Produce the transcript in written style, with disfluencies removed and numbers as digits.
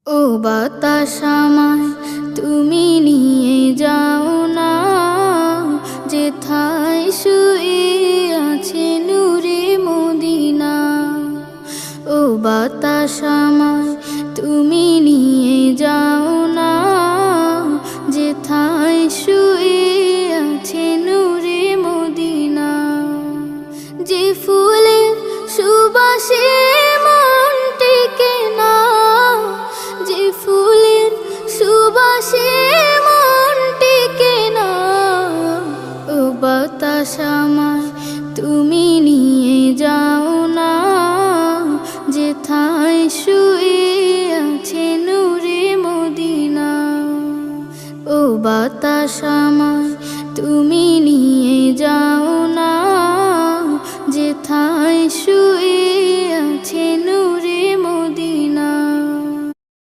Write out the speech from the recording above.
ও বাতাস আমায় তুমি নিয়ে যাও না, যেথায় শুয়ে আছে নূরে মদিনা। ও বাতাস আমায় তুমি নিয়ে যাও না, যেথায় শুয়ে আছে নূরে মদিনা। যে ফুলের সুবাসে মন টেকে না, যে ফুলের সুবাসে মন টেকে না। ও বাতাস আমায় তুমি নিয়ে যাও না, যেথায় শুয়ে আছে নূরে মদিনা। ও বাতাস আমায় তুমি